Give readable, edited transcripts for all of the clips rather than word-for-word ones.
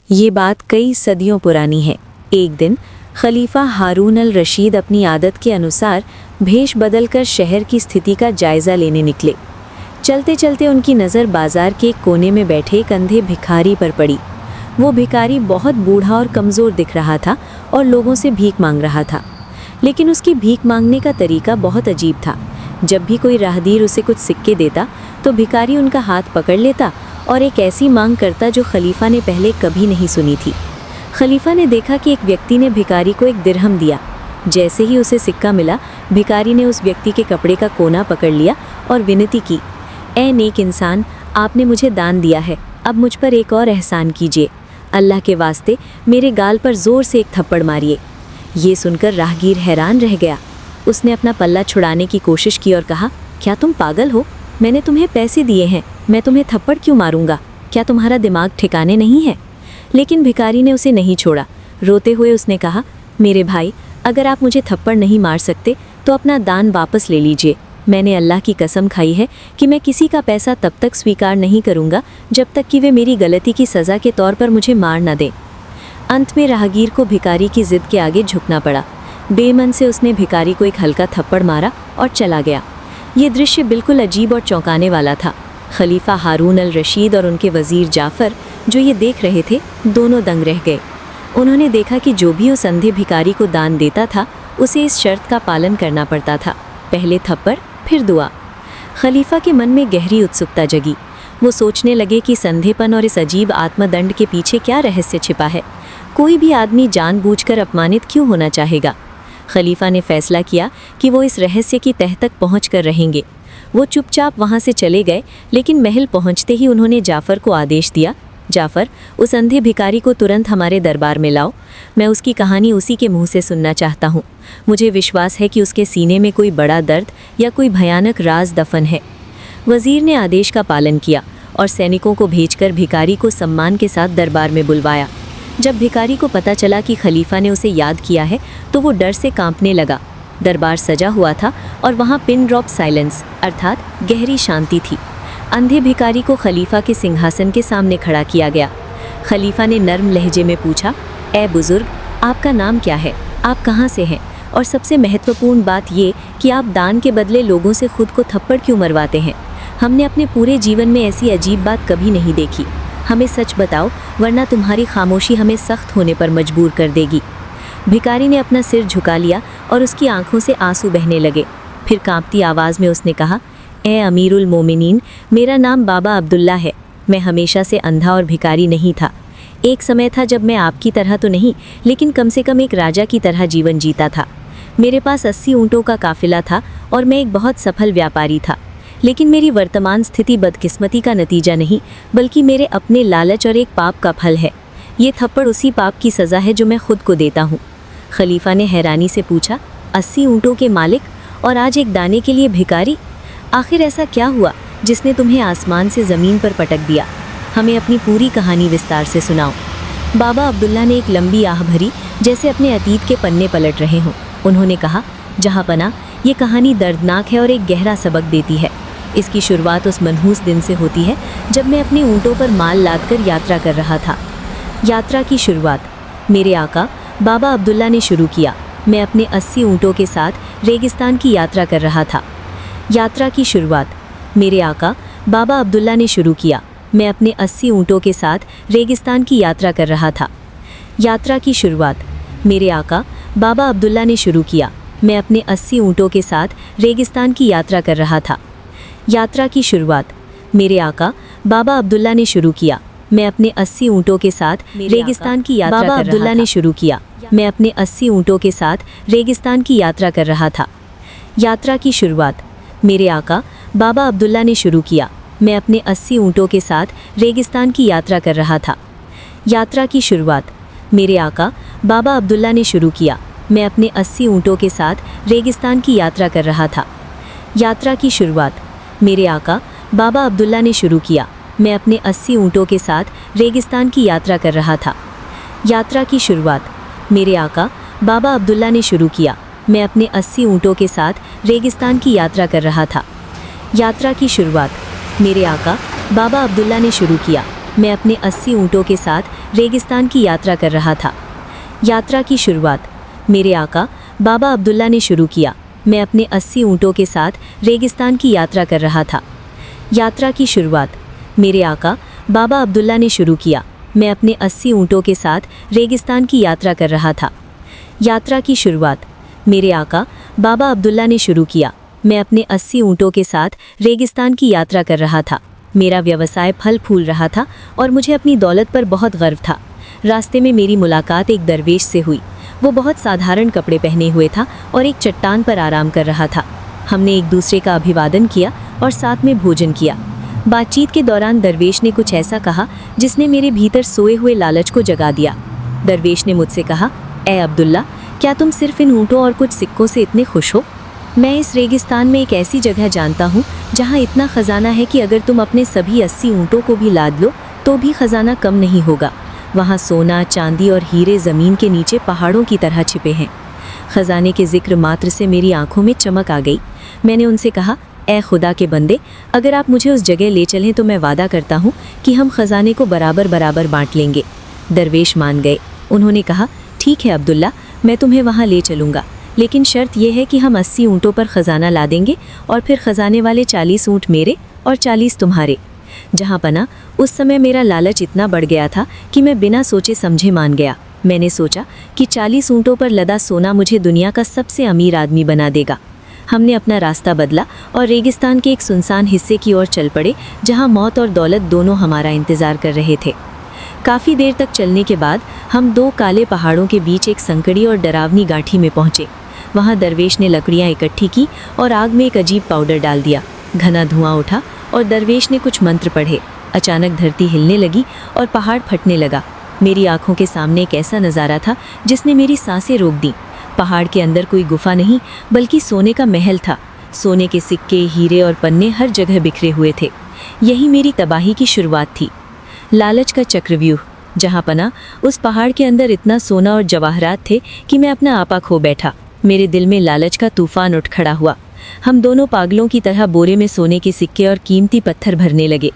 ये बात कई सदियों पुरानी है। एक दिन खलीफा हारून अल रशीद अपनी आदत के अनुसार भेष बदलकर शहर की स्थिति का जायज़ा लेने निकले। चलते चलते उनकी नज़र बाजार के एक कोने में बैठे एक अंधे भिखारी पर पड़ी। वो भिखारी बहुत बूढ़ा और कमज़ोर दिख रहा था और लोगों से भीख मांग रहा था, लेकिन उसकी भीख मांगने का तरीका बहुत अजीब था। जब भी कोई राहगीर उसे कुछ सिक्के देता तो भिखारी उनका हाथ पकड़ लेता और एक ऐसी मांग करता जो खलीफा ने पहले कभी नहीं सुनी थी। खलीफा ने देखा कि एक व्यक्ति ने भिखारी को एक दिरहम दिया। जैसे ही उसे सिक्का मिला, भिखारी ने उस व्यक्ति के कपड़े का कोना पकड़ लिया और विनती की, ए नेक इंसान, आपने मुझे दान दिया है, अब मुझ पर एक और एहसान कीजिए। अल्लाह के वास्ते मेरे गाल पर ज़ोर से एक थप्पड़ मारिए। ये सुनकर राहगीर हैरान रह गया। उसने अपना पल्ला छुड़ाने की कोशिश की और कहा, क्या तुम पागल हो? मैंने तुम्हें पैसे दिए हैं, मैं तुम्हें थप्पड़ क्यों मारूंगा? क्या तुम्हारा दिमाग ठिकाने नहीं है? लेकिन भिखारी ने उसे नहीं छोड़ा। रोते हुए उसने कहा, मेरे भाई, अगर आप मुझे थप्पड़ नहीं मार सकते तो अपना दान वापस ले लीजिए। मैंने अल्लाह की कसम खाई है कि मैं किसी का पैसा तब तक स्वीकार नहीं करूंगा जब तक कि वे मेरी गलती की सज़ा के तौर पर मुझे मार न दें। अंत में राहगीर को भिखारी की ज़िद के आगे झुकना पड़ा। बेमन से उसने भिखारी को एक हल्का थप्पड़ मारा और चला गया। ये दृश्य बिल्कुल अजीब और चौंकाने वाला था। खलीफा हारून अल रशीद और उनके वज़ीर जाफ़र जो ये देख रहे थे, दोनों दंग रह गए। उन्होंने देखा कि जो भी उस अंधे भिखारी को दान देता था उसे इस शर्त का पालन करना पड़ता था, पहले थप्पड़ फिर दुआ। खलीफा के मन में गहरी उत्सुकता जगी। वो सोचने लगे कि इस अंधेपन और इस अजीब आत्मदंड के पीछे क्या रहस्य छिपा है। कोई भी आदमी जानबूझकर अपमानित क्यों होना चाहेगा? खलीफा ने फैसला किया कि वो इस रहस्य की तह तक पहुँच कर रहेंगे। वो चुपचाप वहाँ से चले गए, लेकिन महल पहुँचते ही उन्होंने जाफ़र को आदेश दिया, जाफ़र, उस अंधे भिखारी को तुरंत हमारे दरबार में लाओ। मैं उसकी कहानी उसी के मुंह से सुनना चाहता हूँ। मुझे विश्वास है कि उसके सीने में कोई बड़ा दर्द या कोई भयानक राज दफन है। वज़ीर ने आदेश का पालन किया और सैनिकों को भेजकर भिखारी को सम्मान के साथ दरबार में बुलवाया। जब भिखारी को पता चला कि खलीफा ने उसे याद किया है तो वो डर से कांपने लगा। दरबार सजा हुआ था और वहाँ पिन ड्रॉप साइलेंस अर्थात गहरी शांति थी। अंधे भिखारी को खलीफा के सिंहासन के सामने खड़ा किया गया। खलीफा ने नर्म लहजे में पूछा, ए बुज़ुर्ग, आपका नाम क्या है? आप कहाँ से हैं? और सबसे महत्वपूर्ण बात ये कि आप दान के बदले लोगों से खुद को थप्पड़ क्यों मरवाते हैं? हमने अपने पूरे जीवन में ऐसी अजीब बात कभी नहीं देखी। हमें सच बताओ, वरना तुम्हारी खामोशी हमें सख्त होने पर मजबूर कर देगी। भिखारी ने अपना सिर झुका लिया और उसकी आंखों से आंसू बहने लगे। फिर कांपती आवाज़ में उसने कहा, ए अमीरुल मोमिनीन, मेरा नाम बाबा अब्दुल्ला है। मैं हमेशा से अंधा और भिखारी नहीं था। एक समय था जब मैं आपकी तरह तो नहीं, लेकिन कम से कम एक राजा की तरह जीवन जीता था। मेरे पास 80 ऊँटों का काफिला था और मैं एक बहुत सफल व्यापारी था। लेकिन मेरी वर्तमान स्थिति बदकिस्मती का नतीजा नहीं, बल्कि मेरे अपने लालच और एक पाप का फल है। ये थप्पड़ उसी पाप की सज़ा है जो मैं खुद को देता हूँ। खलीफा ने हैरानी से पूछा, 80 ऊँटों के मालिक और आज एक दाने के लिए भिखारी? आखिर ऐसा क्या हुआ जिसने तुम्हें आसमान से ज़मीन पर पटक दिया? हमें अपनी पूरी कहानी विस्तार से सुनाओ। बाबा अब्दुल्ला ने एक लंबी आह भरी, जैसे अपने अतीत के पन्ने पलट रहे हों। उन्होंने कहा, जहाँपना, ये कहानी दर्दनाक है और एक गहरा सबक देती है। इसकी शुरुआत उस मनहूस दिन से होती है जब मैं अपने ऊँटों पर माल लादकर यात्रा कर रहा था। यात्रा की शुरुआत मेरे आका बाबा अब्दुल्ला ने शुरू किया। मैं अपने 80 ऊँटों के साथ रेगिस्तान की यात्रा कर रहा था। यात्रा की शुरुआत मेरे आका बाबा अब्दुल्ला ने शुरू किया। मैं अपने 80 ऊँटों के साथ रेगिस्तान की यात्रा कर रहा था। यात्रा की शुरुआत मेरे आका बाबा अब्दुल्ला ने शुरू किया। मैं अपने 80 ऊँटों के साथ रेगिस्तान की यात्रा कर रहा था। यात्रा की शुरुआत मेरे आका बाबा अब्दुल्ला ने शुरू किया। मैं अपने 80 ऊँटों के साथ रेगिस्तान की यात्रा बाबा अब्दुल्ला ने शुरू किया। मैं अपने 80 ऊँटों के साथ रेगिस्तान की यात्रा कर रहा था। यात्रा की शुरुआत मेरे आका बाबा अब्दुल्ला ने शुरू किया। मैं अपने 80 ऊँटों के साथ रेगिस्तान की यात्रा कर रहा था। यात्रा की शुरुआत मेरे आका बाबा अब्दुल्ला ने शुरू किया। मैं अपने 80 ऊँटों के साथ रेगिस्तान की यात्रा कर रहा था। यात्रा की शुरुआत मेरे आका बाबा अब्दुल्ला ने शुरू किया। मैं अपने 80 ऊँटों के साथ रेगिस्तान की यात्रा कर रहा था। यात्रा की शुरुआत मेरे आका बाबा अब्दुल्ला ने शुरू किया। मैं अपने 80 ऊँटों के साथ रेगिस्तान की यात्रा कर रहा था। यात्रा की शुरुआत मेरे आका बाबा अब्दुल्ला ने शुरू किया। मैं अपने 80 ऊँटों के साथ रेगिस्तान की यात्रा कर रहा था। यात्रा की शुरुआत मेरे आका बाबा अब्दुल्ला ने शुरू किया। मैं अपने 80 ऊँटों के साथ रेगिस्तान की यात्रा कर रहा था। यात्रा की शुरुआत मेरे आका बाबा अब्दुल्ला ने शुरू किया। मैं अपने 80 ऊँटों के साथ रेगिस्तान की यात्रा कर रहा था। यात्रा की शुरुआत मेरे आका बाबा अब्दुल्ला ने शुरू किया। मैं अपने 80 ऊँटों के साथ रेगिस्तान की यात्रा कर रहा था। मेरा व्यवसाय फल फूल रहा था और मुझे अपनी दौलत पर बहुत गर्व था। रास्ते में मेरी मुलाकात एक दरवेश से हुई। वो बहुत साधारण कपड़े पहने हुए था और एक चट्टान पर आराम कर रहा था। हमने एक दूसरे का अभिवादन किया और साथ में भोजन किया। बातचीत के दौरान दरवेश ने कुछ ऐसा कहा जिसने मेरे भीतर सोए हुए लालच को जगा दिया। दरवेश ने मुझसे कहा, ए अब्दुल्ला, क्या तुम सिर्फ इन ऊँटों और कुछ सिक्कों से इतने खुश हो? मैं इस रेगिस्तान में एक ऐसी जगह जानता हूँ जहाँ इतना ख़जाना है कि अगर तुम अपने सभी 80 ऊँटों को भी लाद लो तो भी ख़जाना कम नहीं होगा। वहाँ सोना, चांदी और हीरे ज़मीन के नीचे पहाड़ों की तरह छिपे हैं। ख़जाने के जिक्र मात्र से मेरी आंखों में चमक आ गई। मैंने उनसे कहा, ए खुदा के बंदे, अगर आप मुझे उस जगह ले चलें तो मैं वादा करता हूँ कि हम ख़जाने को बराबर बराबर बांट लेंगे। दरवेश मान गए। उन्होंने कहा, ठीक है अब्दुल्ला, मैं तुम्हें वहाँ ले चलूँगा, लेकिन शर्त यह है कि हम 80 ऊँटों पर ख़जाना ला देंगे और फिर ख़जाने वाले 40 ऊँट मेरे और 40 तुम्हारे। जहाँ पना उस समय मेरा लालच इतना बढ़ गया था कि मैं बिना सोचे समझे मान गया। मैंने सोचा कि 40 ऊँटों पर लदा सोना मुझे दुनिया का सबसे अमीर आदमी बना देगा। हमने अपना रास्ता बदला और रेगिस्तान के एक सुनसान हिस्से की ओर चल पड़े जहाँ मौत और दौलत दोनों हमारा इंतज़ार कर रहे थे। काफ़ी देर तक चलने के बाद हम 2 काले पहाड़ों के बीच एक संकड़ी और डरावनी गाठी में पहुँचे। वहाँ दरवेश ने लकड़ियाँ इकट्ठी की और आग में एक अजीब पाउडर डाल दिया। घना धुआं उठा और दरवेश ने कुछ मंत्र पढ़े। अचानक धरती हिलने लगी और पहाड़ फटने लगा। मेरी आंखों के सामने एक ऐसा नज़ारा था जिसने मेरी सांसें रोक दी। पहाड़ के अंदर कोई गुफा नहीं बल्कि सोने का महल था। सोने के सिक्के, हीरे और पन्ने हर जगह बिखरे हुए थे। यही मेरी तबाही की शुरुआत थी। लालच का चक्रव्यूह। जहाँ पना उस पहाड़ के अंदर इतना सोना और जवाहरात थे कि मैं अपना आपा खो बैठा। मेरे दिल में लालच का तूफान उठ खड़ा हुआ। हम दोनों पागलों की तरह बोरे में सोने के सिक्के और कीमती पत्थर भरने लगे।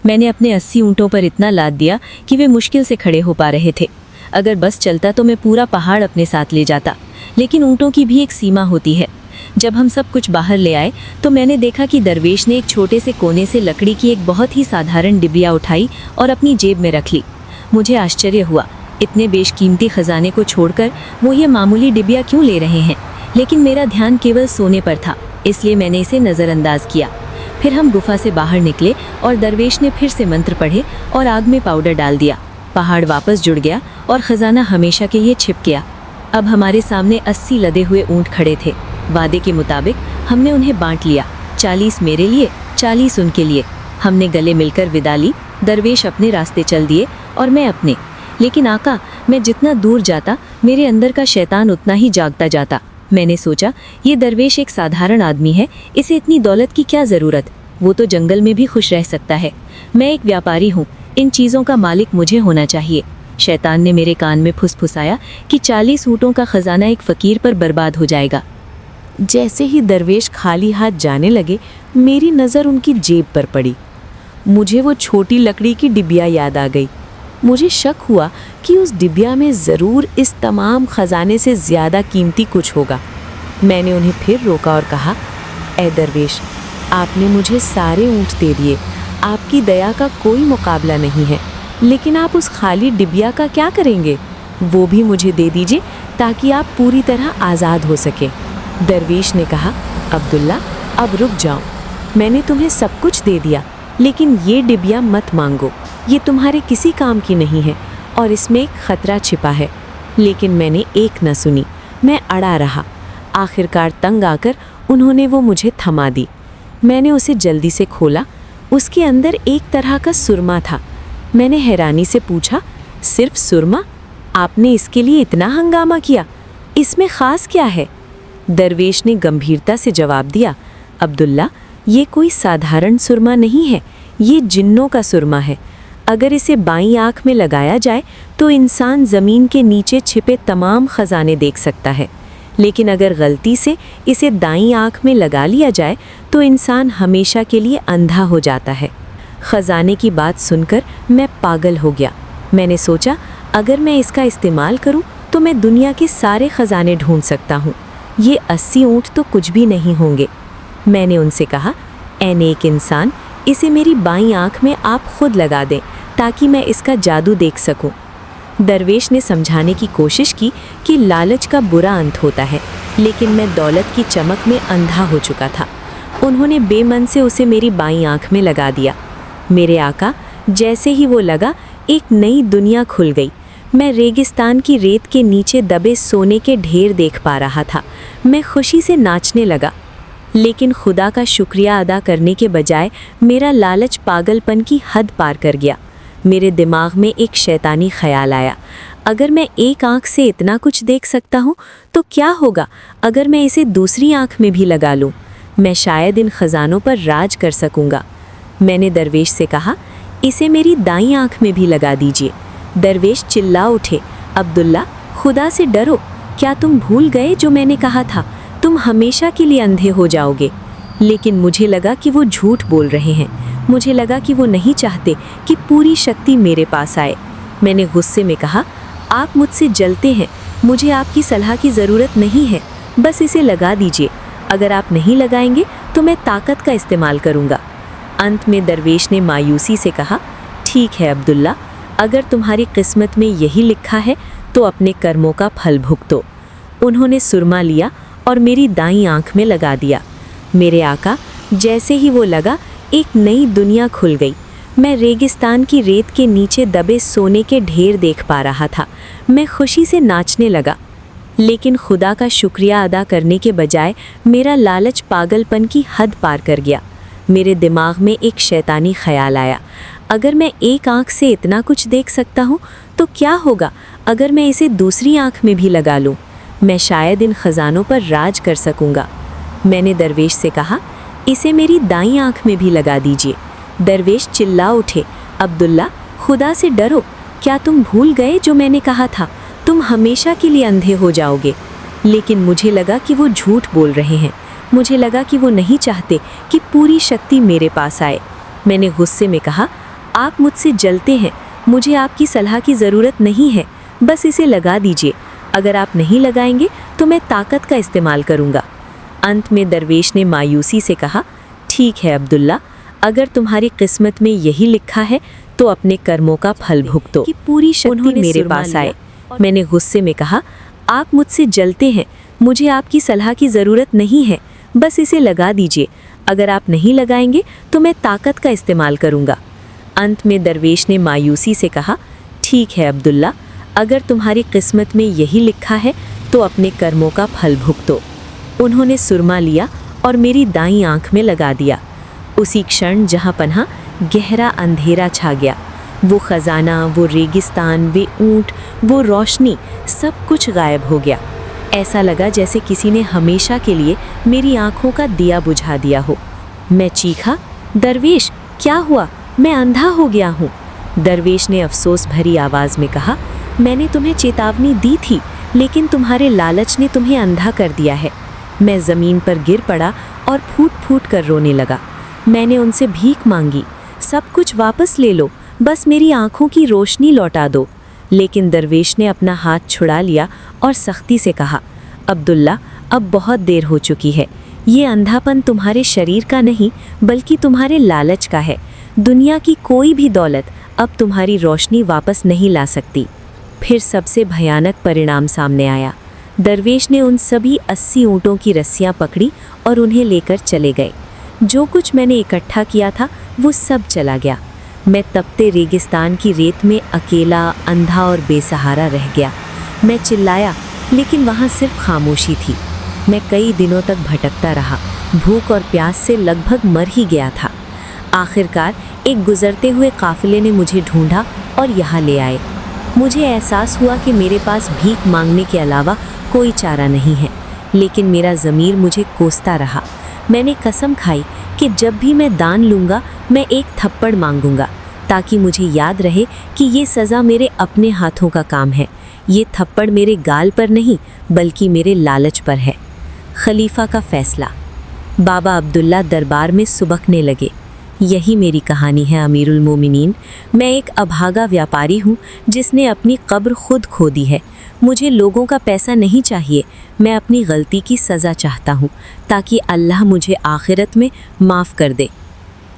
मैंने अपने 80 ऊँटों पर इतना लाद दिया कि वे मुश्किल से खड़े हो पा रहे थे। अगर बस चलता तो मैं पूरा पहाड़ अपने साथ ले जाता, लेकिन ऊँटों की भी एक सीमा होती है। जब हम सब कुछ बाहर ले आए तो मैंने देखा कि दरवेश ने एक छोटे से कोने से लकड़ी की एक बहुत ही साधारण डिबिया उठाई और अपनी जेब में रख ली। मुझे आश्चर्य हुआ, इतने बेशकीमती ख़जाने को छोड़कर वो ये मामूली डिबिया क्यों ले रहे हैं? लेकिन मेरा ध्यान केवल सोने पर था, इसलिए मैंने इसे नज़रअंदाज किया। फिर हम गुफा से बाहर निकले और दरवेश ने फिर से मंत्र पढ़े और आग में पाउडर डाल दिया। पहाड़ वापस जुड़ गया और ख़जाना हमेशा के लिए छिप गया। अब हमारे सामने 80 लदे हुए ऊँट खड़े थे। वादे के मुताबिक हमने उन्हें बांट लिया, 40 मेरे लिए, 40 उनके लिए। हमने गले मिलकर विदा ली। दरवेश अपने रास्ते चल दिए और मैं अपने। लेकिन आका, मैं जितना दूर जाता मेरे अंदर का शैतान उतना ही जागता जाता। मैंने सोचा, ये दरवेश एक साधारण आदमी है, इसे इतनी दौलत की क्या ज़रूरत? वो तो जंगल में भी खुश रह सकता है। मैं एक व्यापारी हूँ, इन चीज़ों का मालिक मुझे होना चाहिए। शैतान ने मेरे कान में फुसफुसाया कि 40 ऊँटों का ख़जाना एक फ़कीर पर बर्बाद हो जाएगा। जैसे ही दरवेश खाली हाथ जाने लगे, मेरी नज़र उनकी जेब पर पड़ी। मुझे वो छोटी लकड़ी की डिबिया याद आ गई। मुझे शक हुआ कि उस डिबिया में ज़रूर इस तमाम ख़जाने से ज़्यादा कीमती कुछ होगा। मैंने उन्हें फिर रोका और कहा, ए दरवेश, आपने मुझे सारे ऊँट दे दिए, आपकी दया का कोई मुकाबला नहीं है, लेकिन आप उस खाली डिबिया का क्या करेंगे? वो भी मुझे दे दीजिए ताकि आप पूरी तरह आज़ाद हो सके। दरवेश ने कहा, अब्दुल्ला, अब रुक जाओ, मैंने तुम्हें सब कुछ दे दिया, लेकिन ये डिबिया मत मांगो, ये तुम्हारे किसी काम की नहीं है और इसमें एक ख़तरा छिपा है। लेकिन मैंने एक न सुनी, मैं अड़ा रहा। आखिरकार तंग आकर उन्होंने वो मुझे थमा दी। मैंने उसे जल्दी से खोला। उसके अंदर एक तरह का सुरमा था। मैंने हैरानी से पूछा, सिर्फ सुरमा? आपने इसके लिए इतना हंगामा किया, इसमें ख़ास क्या है? दरवेश ने गंभीरता से जवाब दिया, अब्दुल्ला, ये कोई साधारण सुरमा नहीं है, ये जिन्नों का सुरमा है। अगर इसे बाईं आँख में लगाया जाए तो इंसान ज़मीन के नीचे छिपे तमाम ख़जाने देख सकता है, लेकिन अगर गलती से इसे दाईं आँख में लगा लिया जाए तो इंसान हमेशा के लिए अंधा हो जाता है। खजाने की बात सुनकर मैं पागल हो गया। मैंने सोचा अगर मैं इसका इस्तेमाल करूं तो मैं दुनिया के सारे खजाने ढूंढ सकता हूं। ये 80 ऊँट तो कुछ भी नहीं होंगे। मैंने उनसे कहा, ऐ नेक इंसान, इसे मेरी बाईं आंख में आप खुद लगा दें ताकि मैं इसका जादू देख सकूं। दरवेश ने समझाने की कोशिश की कि लालच का बुरा अंत होता है, लेकिन मैं दौलत की चमक में अंधा हो चुका था। उन्होंने बेमन से उसे मेरी बाईं आंख में लगा दिया। मेरे आका, जैसे ही वो लगा, एक नई दुनिया खुल गई। मैं रेगिस्तान की रेत के नीचे दबे सोने के ढेर देख पा रहा था। मैं खुशी से नाचने लगा, लेकिन खुदा का शुक्रिया अदा करने के बजाय मेरा लालच पागलपन की हद पार कर गया। मेरे दिमाग में एक शैतानी ख्याल आया, अगर मैं एक आंख से इतना कुछ देख सकता हूँ तो क्या होगा अगर मैं इसे दूसरी आंख में भी लगा लूँ। मैं शायद इन खजानों पर राज कर सकूँगा। मैंने दरवेश से कहा, इसे मेरी दाईं आंख में भी लगा दीजिए। दरवेश चिल्ला उठे, अब्दुल्ला, खुदा से डरो। क्या तुम भूल गए जो मैंने कहा था, तुम हमेशा के लिए अंधे हो जाओगे। लेकिन मुझे लगा कि वो झूठ बोल रहे हैं। मुझे लगा कि वो नहीं चाहते कि पूरी शक्ति मेरे पास आए। मैंने गुस्से में कहा, आप मुझसे जलते हैं, मुझे आपकी सलाह की ज़रूरत नहीं है, बस इसे लगा दीजिए। अगर आप नहीं लगाएंगे तो मैं ताकत का इस्तेमाल करूँगा। अंत में दरवेश ने मायूसी से कहा, ठीक है अब्दुल्ला, अगर तुम्हारी किस्मत में यही लिखा है तो अपने कर्मों का फल भुगतो। उन्होंने सुरमा लिया और मेरी दाईं आंख में लगा दिया। मेरे आका, जैसे ही वो लगा, एक नई दुनिया खुल गई। मैं रेगिस्तान की रेत के नीचे दबे सोने के ढेर देख पा रहा था। मैं खुशी से नाचने लगा, लेकिन खुदा का शुक्रिया अदा करने के बजाय मेरा लालच पागलपन की हद पार कर गया। मेरे दिमाग में एक शैतानी ख्याल आया, अगर मैं एक आंख से इतना कुछ देख सकता हूँ तो क्या होगा अगर मैं इसे दूसरी आंख में भी लगा लूँ। मैं शायद इन खजानों पर राज कर सकूँगा। मैंने दरवेश से कहा, इसे मेरी दाईं आंख में भी लगा दीजिए। दरवेश चिल्ला उठे, अब्दुल्ला, खुदा से डरो। क्या तुम भूल गए जो मैंने कहा था, तुम हमेशा के लिए अंधे हो जाओगे। लेकिन मुझे लगा कि वो झूठ बोल रहे हैं। मुझे लगा कि वो नहीं चाहते कि पूरी शक्ति मेरे पास आए। मैंने गुस्से में कहा, आप मुझसे जलते हैं, मुझे आपकी सलाह की ज़रूरत नहीं है, बस इसे लगा दीजिए। अगर आप नहीं लगाएंगे तो मैं ताकत का इस्तेमाल करूँगा। अंत में दरवेश ने मायूसी से कहा, ठीक है अब्दुल्ला, अगर तुम्हारी किस्मत में यही लिखा है तो अपने कर्मों का फल भुगतो कि पूरी शक्ति मेरे पास आए। मैंने गुस्से में कहा, आप मुझसे जलते हैं, मुझे आपकी सलाह की ज़रूरत नहीं है, बस इसे लगा दीजिए। अगर आप नहीं लगाएंगे तो मैं ताकत का इस्तेमाल करूँगा। अंत में दरवेश ने मायूसी से कहा, ठीक है अब्दुल्ला, अगर तुम्हारी किस्मत में यही लिखा है तो अपने कर्मों का फल भुगतो। उन्होंने सुरमा लिया और मेरी दाईं आंख में लगा दिया। उसी क्षण जहाँ पन्हा गहरा अंधेरा छा गया। वो खजाना, वो रेगिस्तान, वे ऊँट, वो रोशनी, सब कुछ गायब हो गया। ऐसा लगा जैसे किसी ने हमेशा के लिए मेरी आंखों का दिया बुझा दिया हो। मैं चीखा, दरवेश, क्या हुआ, मैं अंधा हो गया हूँ। दरवेश ने अफसोस भरी आवाज़ में कहा, मैंने तुम्हें चेतावनी दी थी, लेकिन तुम्हारे लालच ने तुम्हें अंधा कर दिया है। मैं ज़मीन पर गिर पड़ा और फूट फूट कर रोने लगा। मैंने उनसे भीख मांगी, सब कुछ वापस ले लो, बस मेरी आंखों की रोशनी लौटा दो। लेकिन दरवेश ने अपना हाथ छुड़ा लिया और सख्ती से कहा, अब्दुल्ला, अब बहुत देर हो चुकी है। ये अंधापन तुम्हारे शरीर का नहीं बल्कि तुम्हारे लालच का है। दुनिया की कोई भी दौलत अब तुम्हारी रोशनी वापस नहीं ला सकती। फिर सबसे भयानक परिणाम सामने आया। दरवेश ने उन सभी 80 ऊँटों की रस्सियाँ पकड़ी और उन्हें लेकर चले गए। जो कुछ मैंने इकट्ठा किया था वो सब चला गया। मैं तपते रेगिस्तान की रेत में अकेला, अंधा और बेसहारा रह गया। मैं चिल्लाया, लेकिन वहाँ सिर्फ खामोशी थी। मैं कई दिनों तक भटकता रहा, भूख और प्यास से लगभग मर ही गया था। आखिरकार एक गुजरते हुए काफिले ने मुझे ढूंढा और यहाँ ले आए। मुझे एहसास हुआ कि मेरे पास भीख मांगने के अलावा कोई चारा नहीं है, लेकिन मेरा ज़मीर मुझे कोसता रहा। मैंने कसम खाई कि जब भी मैं दान लूँगा मैं एक थप्पड़ मांगूंगा, ताकि मुझे याद रहे कि ये सज़ा मेरे अपने हाथों का काम है। ये थप्पड़ मेरे गाल पर नहीं बल्कि मेरे लालच पर है। खलीफा का फैसला। बाबा अब्दुल्ला दरबार में सुबकने लगे। यही मेरी कहानी है अमीरुल मोमिनीन। मैं एक अभागा व्यापारी हूँ जिसने अपनी कब्र खुद खो दी है। मुझे लोगों का पैसा नहीं चाहिए, मैं अपनी गलती की सज़ा चाहता हूँ ताकि अल्लाह मुझे आखिरत में माफ़ कर दे।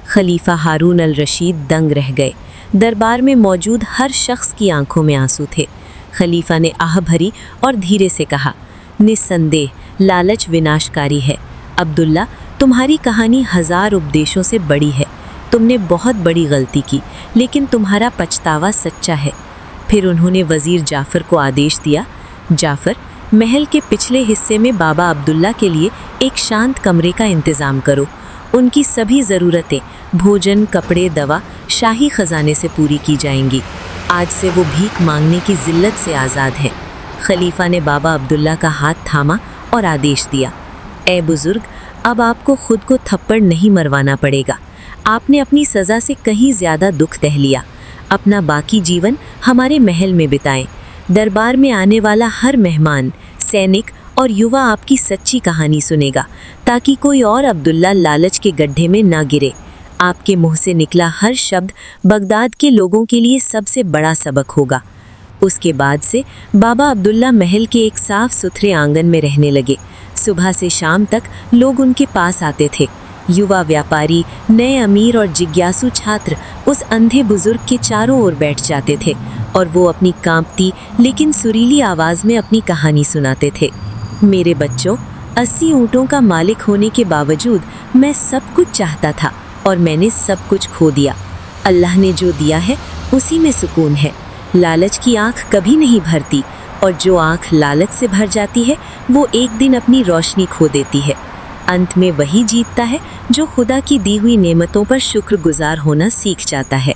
खलीफा हारून अल रशीद दंग रह गए। दरबार में मौजूद हर शख्स की आंखों में आंसू थे। खलीफा ने आह भरी और धीरे से कहा, निस्संदेह लालच विनाशकारी है। अब्दुल्ला, तुम्हारी कहानी 1000 उपदेशों से बड़ी है। तुमने बहुत बड़ी गलती की, लेकिन तुम्हारा पछतावा सच्चा है। फिर उन्होंने वज़ीर जाफ़र को आदेश दिया, जाफ़र, महल के पिछले हिस्से में बाबा अब्दुल्ला के लिए एक शांत कमरे का इंतज़ाम करो। उनकी सभी ज़रूरतें, भोजन, कपड़े, दवा शाही ख़जाने से पूरी की जाएंगी। आज से वो भीख मांगने की ज़िल्लत से आज़ाद है। खलीफा ने बाबा अब्दुल्ला का हाथ थामा और आदेश दिया, ए बुज़ुर्ग, अब आपको खुद को थप्पड़ नहीं मरवाना पड़ेगा। आपने अपनी सज़ा से कहीं ज़्यादा दुख दह लिया। अपना बाकी जीवन हमारे महल में बिताएं। दरबार में आने वाला हर मेहमान, सैनिक और युवा आपकी सच्ची कहानी सुनेगा, ताकि कोई और अब्दुल्ला लालच के गड्ढे में ना गिरे। आपके मुंह से निकला हर शब्द बगदाद के लोगों के लिए सबसे बड़ा सबक होगा। उसके बाद से बाबा अब्दुल्ला महल के एक साफ सुथरे आंगन में रहने लगे। सुबह से शाम तक लोग उनके पास आते थे। युवा व्यापारी, नए अमीर और जिज्ञासु छात्र उस अंधे बुजुर्ग के चारों ओर बैठ जाते थे और वो अपनी कांपती लेकिन सुरीली आवाज़ में अपनी कहानी सुनाते थे। मेरे बच्चों, 80 ऊँटों का मालिक होने के बावजूद मैं सब कुछ चाहता था और मैंने सब कुछ खो दिया। अल्लाह ने जो दिया है उसी में सुकून है। लालच की आँख कभी नहीं भरती, और जो आँख लालच से भर जाती है वो एक दिन अपनी रोशनी खो देती है। अंत में वही जीतता है जो खुदा की दी हुई नेमतों पर शुक्रगुजार होना सीख जाता है।